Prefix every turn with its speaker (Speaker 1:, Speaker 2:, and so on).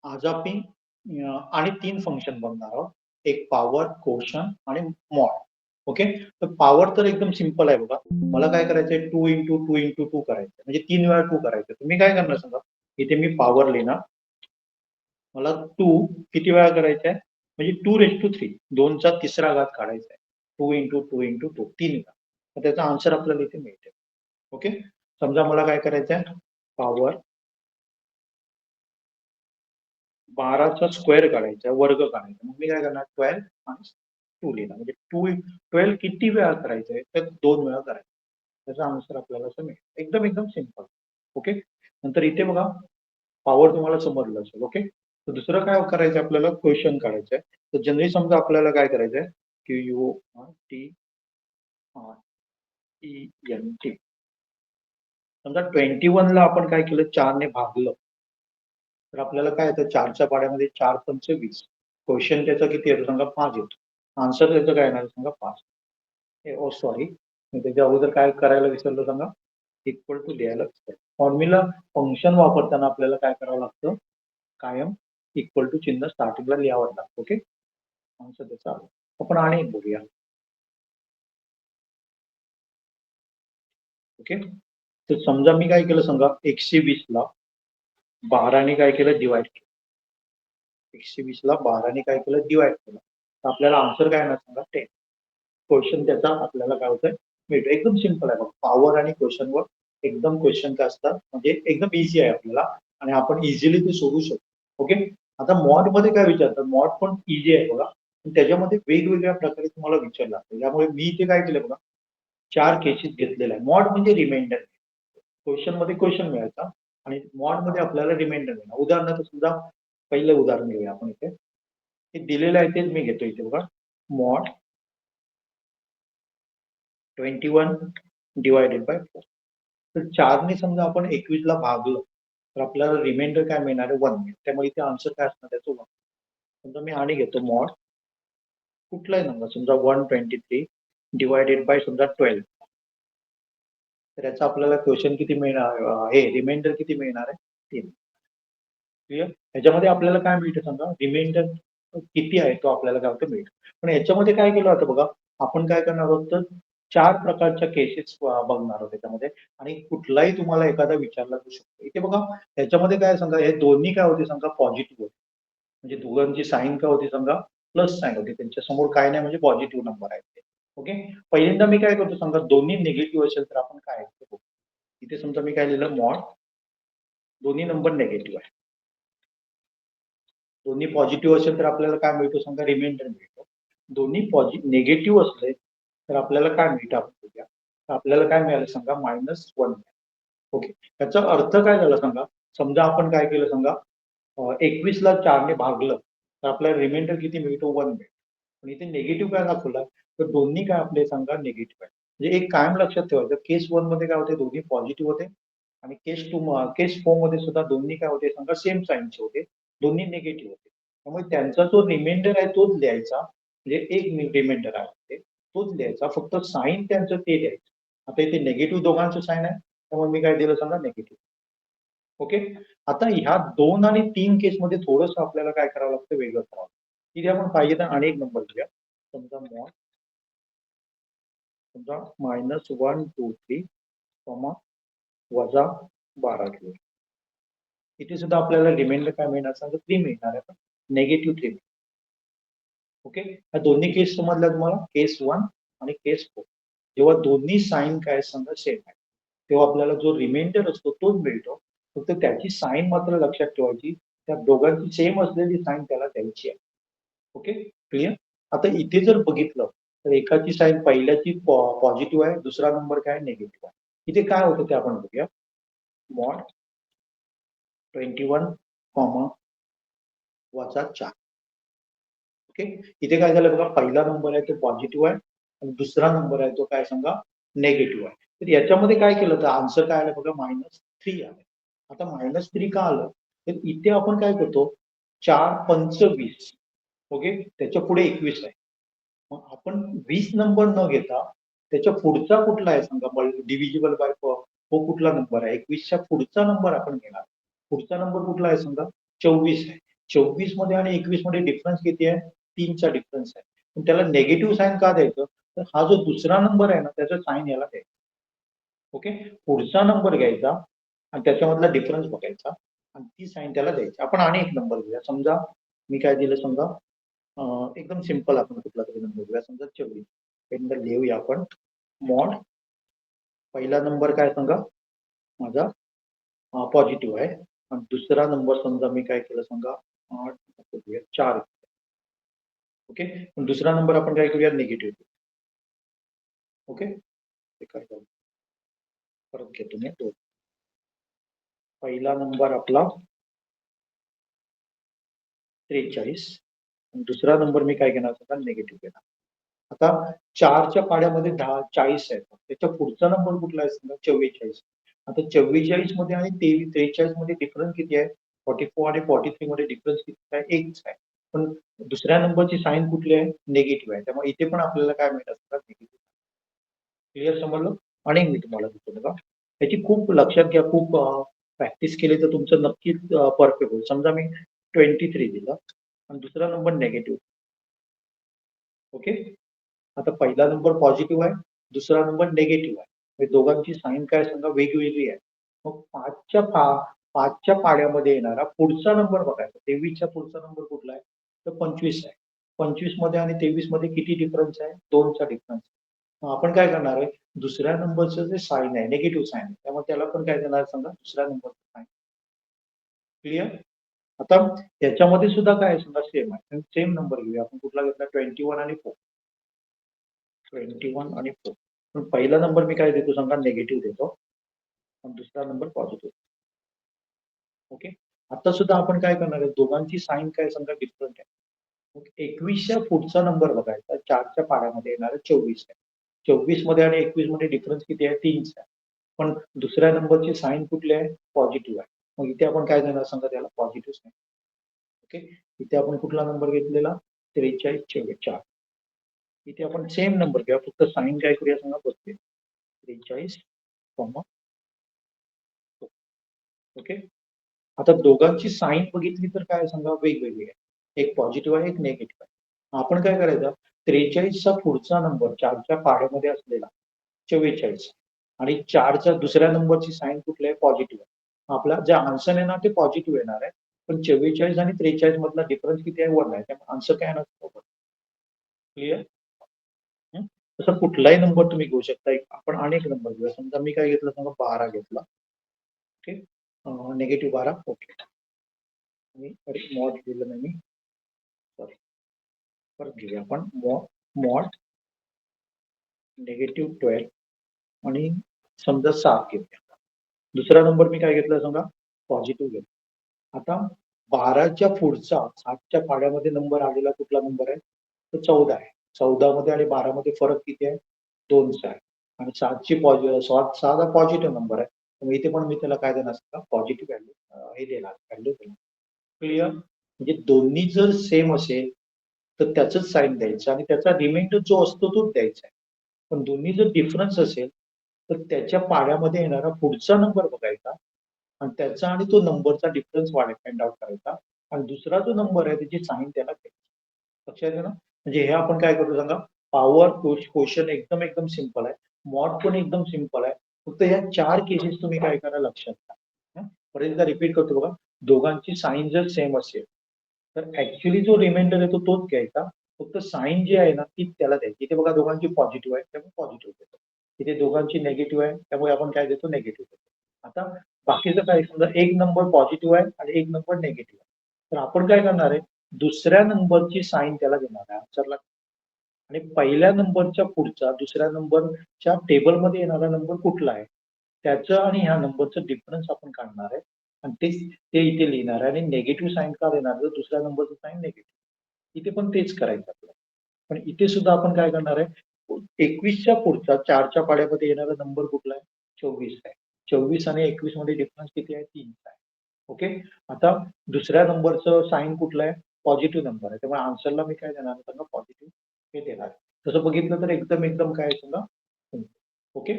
Speaker 1: आज आपण आणि 3 फंक्शन बघणार आहोत. एक पॉवर, कोशन आणि मॉड. ओके. तर पॉवर तर एकदम सिंपल आहे बघा. मला काय करायचंय 2 इंटू 2 इंटू 2 करायचं म्हणजे 3 वेळा 2 करायचं. तुम्ही काय करणार सांगा? इथे मी पॉवर लिहिणार. मला 2 किती वेळा करायचा आहे? म्हणजे 2⁻3 2चा तिसरा घात काढायचा आहे. 2 इंटू 2 इंटू 2 3 वेळा. तर त्याचा आन्सर आपल्याला इथे मिळते. ओके. समजा मला काय करायचं आहे? पॉवर 12चा स्क्वेअर काढायचा, वर्ग काढायचा. मग मी काय करणार 12 आणि 2 लिहिणार. म्हणजे 12 किती वेळा करायचंय? तर 2 वेळा करायचं. त्याचा आन्सर आपल्याला असं मिळेल. एकदम एकदम सिंपल. ओके. नंतर इथे बघा पॉवर तुम्हाला समजलं असेल. ओके. तर दुसरं काय करायचं आपल्याला क्वेश्चन काढायचं आहे. तर जनरली समजा आपल्याला काय करायचंय QURTIENT. समजा 21 ला आपण काय केलं 4 ने भागलं. तर आपल्याला काय येतं 4च्या पाड्यामध्ये 4 पंच 20. क्वेश्चन त्याचा किती येतो सांगा 5 येतो. आन्सर त्याचं काय येणार सांगा 5. ओ सॉरी. मी त्याच्या अगोदर काय करायला विसरलो सांगा? इक्वल टू लिहायला विसरलो. फॉर्म्युला फंक्शन वापरताना आपल्याला काय करावं लागतं? कायम इक्वल टू चिन्ह स्टार्टिंगला लिहावं लागतं. ओके. आन्सर त्याचा आला. आपण आणि एक बघूया. ओके. तर समजा मी काय केलं सांगा 120 ला 12 ने काय केलं डिवाइड केलं. 120 ला 12 ने काय केलं डिवाइड केलं. तर आपल्याला आन्सर काय येणार सांगा 10. क्वेश्चन त्याचा आपल्याला काय होतंय मिळतो. एकदम सिंपल आहे बघा. पॉवर आणि क्वेश्चनवर एकदम क्वेश्चन काय असतात म्हणजे एकदम इझी आहे आपल्याला आणि आपण इझिली ते सोडवू शकतो. ओके. आता मॉड मध्ये काय विचारतात? मॉड पण इझी आहे बघा. पण त्याच्यामध्ये वेगवेगळ्या प्रकारे तुम्हाला विचारलं जातं. त्यामुळे मी इथे काय केलं बघा 4 केसेस घेतलेला आहे. मॉड म्हणजे रिमाइंडर. क्वेश्चन मध्ये क्वेश्चन मिळायचा आणि मॉड मध्ये आपल्याला रिमाइंडर मिळणार. उदाहरणार्थ सुद्धा पहिलं उदाहरण घेऊया आपण इथे. हे दिलेलं आहे तेच मी घेतो इथे बघा. Mod 21 divided by 4. तर 4 ने समजा आपण 21 ला भागलं तर आपल्याला रिमाइंडर काय मिळणार आहे 1 मिळेल. त्यामुळे इथे आन्सर काय असणार त्याचं 1. समजा मी आणि घेतो मॉड कुठलाही नंबर समजा 123 डिवायडेड बाय समजा 12. तर याचा आपल्याला क्वेश्चन किती मिळणार हे रिमाइंडर किती मिळणार आहे 3. क्लिअर. ह्याच्यामध्ये आपल्याला काय मिळतं सांगा रिमाइंडर किती आहे तो आपल्याला काय होतं मिळतं. पण याच्यामध्ये काय केलं होतं बघा आपण काय करणार आहोत तर 4 प्रकारच्या केसेस बघणार आहोत त्याच्यामध्ये आणि कुठलाही तुम्हाला एखादा विचारला जाऊ शकतो. इथे बघा त्याच्यामध्ये काय सांगा हे दोन्ही काय होते सांगा पॉझिटिव्ह होते. म्हणजे दोघांची साईन काय होती सांगा प्लस साईन होती. त्यांच्या समोर काय नाही म्हणजे पॉझिटिव्ह नंबर आहेत ते. ओके. पहिल्यांदा मी काय करतो सांगा दोन्ही निगेटिव्ह असेल तर आपण काय करतो इथे समजा मी काय लिहिलं मॉड दोन्ही नंबर निगेटिव्ह आहे. दोन्ही पॉझिटिव्ह असेल तर आपल्याला काय मिळतो सांगा रिमाइंडर मिळतो. दोन्ही निगेटिव्ह असले तर आपल्याला काय मिळतं आपण बघूया. तर आपल्याला काय मिळालं सांगा -1. ओके. त्याचा अर्थ काय झाला सांगा समजा आपण काय केलं सांगा 21 ला 4 ने भागलं तर आपल्याला रिमाइंडर किती मिळतो 1 मिळतो. पण इथे निगेटिव्ह काय दाखवला तर दोन्ही काय आपले सांगा निगेटिव्ह आहे. म्हणजे एक कायम लक्षात ठेवायचं केस 1 मध्ये काय होते दोन्ही पॉझिटिव्ह होते आणि केस 4 मध्ये सुद्धा दोन्ही काय होते सांगा सेम साइनचे होते. दोन्ही निगेटिव्ह होते. त्यामुळे त्यांचा जो रिमाइंडर आहे तोच लिहायचा. म्हणजे एक रिमाइंडर आहे ते तोच लिहायचा. फक्त साइन त्यांचं ते लिहायचं. आता इथे निगेटिव्ह दोघांचं साइन आहे. त्यामुळे मी काय दिलं सांगा निगेटिव्ह. ओके. आता ह्या 2 आणि 3 केसमध्ये थोडंसं आपल्याला काय करावं लागतं वेगळं करावं लागतं. इथे आपण पाहिजे तर आणि एक नंबर घेऊया. समजा मॉड समजा -123 वजा 12 घेऊया. इथे सुद्धा आपल्याला रिमाइंडर काय मिळणार सांगा 3 मिळणार आहे. निगेटिव्ह 3. ओके. ह्या दोन्ही केस समजल्या तुम्हाला केस 1 आणि केस 4. जेव्हा दोन्ही साइन काय सांगा सेम आहे तेव्हा आपल्याला जो रिमाइंडर असतो तोच मिळतो. फक्त त्याची साइन मात्र लक्षात ठेवायची. त्या दोघांची सेम असलेली साइन त्याला द्यायची आहे. ओके. क्लिअर. आता इथे जर बघितलं तर एकाची साइन पहिल्याची पॉझिटिव्ह आहे दुसरा नंबर काय निगेटिव्ह आहे. इथे काय होतं ते आपण बघूया. मॉड 21 वजा 4. ओके. इथे काय झालं बघा पहिला नंबर आहे तो पॉझिटिव्ह आहे आणि दुसरा नंबर आहे तो काय सांगा निगेटिव्ह आहे. तर याच्यामध्ये काय केलं तर आन्सर काय आलं बघा -3 आलं. आता -3 का आलं तर इथे आपण काय करतो 4 पंच 20. ओके. त्याच्या पुढे 21 आहे. मग आपण 20 नंबर न घेता त्याच्या पुढचा कुठला आहे सांगा डिव्हिजिबल बाय तो कुठला नंबर आहे 21च्या पुढचा नंबर आपण घेणार. पुढचा नंबर कुठला आहे सांगा 24 आहे. 24 मध्ये आणि 21 मध्ये डिफरन्स किती आहे? 3चा डिफरन्स आहे. पण त्याला निगेटिव्ह साइन का द्यायचं? तर हा जो दुसरा नंबर आहे ना त्याचा साइन याला द्यायचा. ओके, पुढचा नंबर घ्यायचा आणि त्याच्यामधला डिफरन्स बघायचा आणि ती साइन त्याला द्यायची. आपण आणि एक नंबर घेऊया. समजा मी काय दिलं, समजा एकदम सिंपल आपण कुठला तरी नंबर घेऊया, समजा 24. नंतर लिहूया आपण मॉड. पहिला नंबर काय सांगा माझा पॉझिटिव्ह आहे आणि दुसरा नंबर समजा मी काय केलं सांगा 4. ओके, दुसरा नंबर आपण काय करूया निगेटिव्ह. ओके, ते काय करू परत घेतो मी 2. पहिला नंबर आपला 43 आणि दुसरा नंबर मी काय घेणार सांगा निगेटिव्ह घेणार. आता 4च्या पाड्यामध्ये 40 आहे, त्याच्या पुढचा नंबर कुठला आहे सांगा 44. आता 44 मध्ये आणि 43 मध्ये डिफरन्स किती आहे? 44 आणि 43 मध्ये डिफरन्स किती आहे? 1 आहे. पण दुसऱ्या नंबरची साइन कुठली आहे? निगेटिव्ह आहे. त्यामुळे इथे पण आपल्याला काय मिळत असतात? निगेटिव्ह. क्लिअर समजलं? आणि मी तुम्हाला देतो बघा, याची खूप लक्षात घ्या, खूप प्रॅक्टिस केली तर तुमचं नक्कीच परफेक्ट होईल. समजा मी 23 दिलं आणि दुसरा नंबर निगेटिव्ह. ओके, आता पहिला नंबर पॉझिटिव्ह आहे, दुसरा नंबर निगेटिव्ह आहे. दोघांची साइन काय सांगा वेगवेगळी आहे. मग 5च्या पाड्यामध्ये येणारा पुढचा नंबर बघायचा. 23च्या पुढचा नंबर कुठला आहे? तर 25 आहे. 25 मध्ये आणि 23 मध्ये किती डिफरन्स आहे? 2चा डिफरन्स. मग आपण काय करणार आहे? दुसऱ्या नंबरचं जे साइन आहे निगेटिव्ह साइन आहे, त्यामुळे त्याला पण काय देणार सांगा दुसऱ्या नंबरचं साइन. क्लिअर? आता याच्यामध्ये सुद्धा काय आहे समजा सेम आहे. सेम नंबर घेऊया आपण. कुठला घेतला? 21 आणि 4. 21 आणि 4. पण पहिला नंबर मी काय देतो सांगा निगेटिव्ह देतो आणि दुसरा नंबर पॉझिटिव्ह. ओके, आता सुद्धा आपण काय करणार आहे? दोघांची साइन काय सांगा डिफरंट आहे. 21च्या पुढचा नंबर बघायचा. 4च्या पाड्यामध्ये येणारा 24 आहे. 24 मध्ये आणि 21 मध्ये डिफरन्स किती आहे? 3 आहे. पण दुसऱ्या नंबरची साइन कुठली आहे? पॉझिटिव्ह आहे. मग इथे आपण काय देणार सांगा त्याला पॉझिटिव्ह साइन. ओके, इथे आपण कुठला नंबर घेतलेला? 43 4. इथे आपण सेम नंबर घेऊया, फक्त साइन काय करूया सांगा बदलूया. 43, ओके, आता दोघांची साइन बघितली तर काय सांगा वेगवेगळी आहे. एक पॉझिटिव्ह आहे, एक निगेटिव्ह आहे. आपण काय करायचं? 43चा पुढचा नंबर 4च्या पाड्यामध्ये असलेला 44 आणि 4च्या दुसऱ्या नंबरची साइन कुठली आहे? पॉझिटिव्ह आहे. आपला जे आन्सर आहे ना ते पॉझिटिव्ह येणार आहे. पण 44 आणि 43 मधला डिफरन्स किती आहे? 1 आहे. त्यामुळे आन्सर काय येणार? क्लिअर? तसा कुठलाही नंबर तुम्ही घेऊ शकता. आपण अनेक नंबर घेऊया. समजा मी काय घेतलं सांगा 12 घेतला. Okay, negative 12. ओके, आणि मॉड दिलं नाही मी, सॉरी, परत घेऊया आपण मॉड निगेटिव्ह 12 आणि समजा 7 घेऊया. दुसरा नंबर मी काय घेतला सांगा पॉझिटिव्ह घेतला. आता 12च्या पुढचा 7च्या पाड्यामध्ये नंबर आलेला कुठला नंबर आहे? तो 14 आहे. 14 मध्ये आणि 12 मध्ये फरक किती आहे? 2चा आहे. आणि 7ची 7 हा पॉझिटिव्ह नंबर आहे. मग इथे पण मी त्याला काय देणार सांगा पॉझिटिव्ह व्हॅल्यू हे देणार, व्हॅल्यू देणार. क्लिअर? म्हणजे दोन्ही जर सेम असेल तर त्याचंच साइन द्यायचं आणि त्याचा रिमाइंडर जो असतो तोच द्यायचा आहे. पण दोन्ही जर डिफरन्स असेल तर त्याच्या पाड्यामध्ये येणारा पुढचा नंबर बघायचा आणि त्याचा आणि तो नंबरचा डिफरन्स फाइंड आउट करायचा आणि दुसरा जो नंबर आहे त्याची साइन त्याला द्यायची. लक्षात आहे ना? म्हणजे हे आपण काय करू सांगा पॉवर क्वेश्चन एकदम एकदम सिंपल आहे. मॉड पण एकदम सिंपल आहे. फक्त या 4 केसेस तुम्ही काय करा लक्षात घ्या. परत एकदा रिपीट करतो बघा. दोघांची साइन जर सेम असेल तर ऍक्च्युली जो रिमाइंडर येतो तोच घ्यायचा. फक्त साइन जी आहे ना ती त्याला द्यायची. इथे बघा दोघांची पॉझिटिव्ह आहे त्यामुळे पॉझिटिव्ह देतो. इथे दोघांची निगेटिव्ह आहे त्यामुळे आपण काय देतो निगेटिव्ह देतो. आता बाकीचं काय समजा एक नंबर पॉझिटिव्ह आहे आणि एक नंबर निगेटिव्ह आहे. तर आपण काय करणार आहे दुसऱ्या नंबरची साइन त्याला देणार आहे आन्सरला आणि पहिल्या नंबरच्या पुढचा दुसऱ्या नंबरच्या टेबलमध्ये येणारा नंबर कुठला आहे त्याचं आणि ह्या नंबरचं डिफरन्स आपण काढणार आहे आणि ते इथे लिहिणार आहे आणि निगेटिव्ह साइन का देणार तर दुसऱ्या नंबरचं साइन निगेटिव्ह. इथे पण तेच करायचं आपल्याला. पण इथे सुद्धा आपण काय करणार आहे 21च्या पुढचा 4च्या पाड्यामध्ये येणारा नंबर कुठला आहे? 24 आहे. 24 आणि 21 मध्ये डिफरन्स किती आहे? 3 आहे. ओके, आता दुसऱ्या नंबरचं साइन कुठलं आहे? पॉझिटिव्ह नंबर आहे. त्यामुळे आन्सरला मी काय देणार सांगा पॉझिटिव्ह हे देणार. तसं बघितलं तर एकदम एकदम काय सांगा ओके.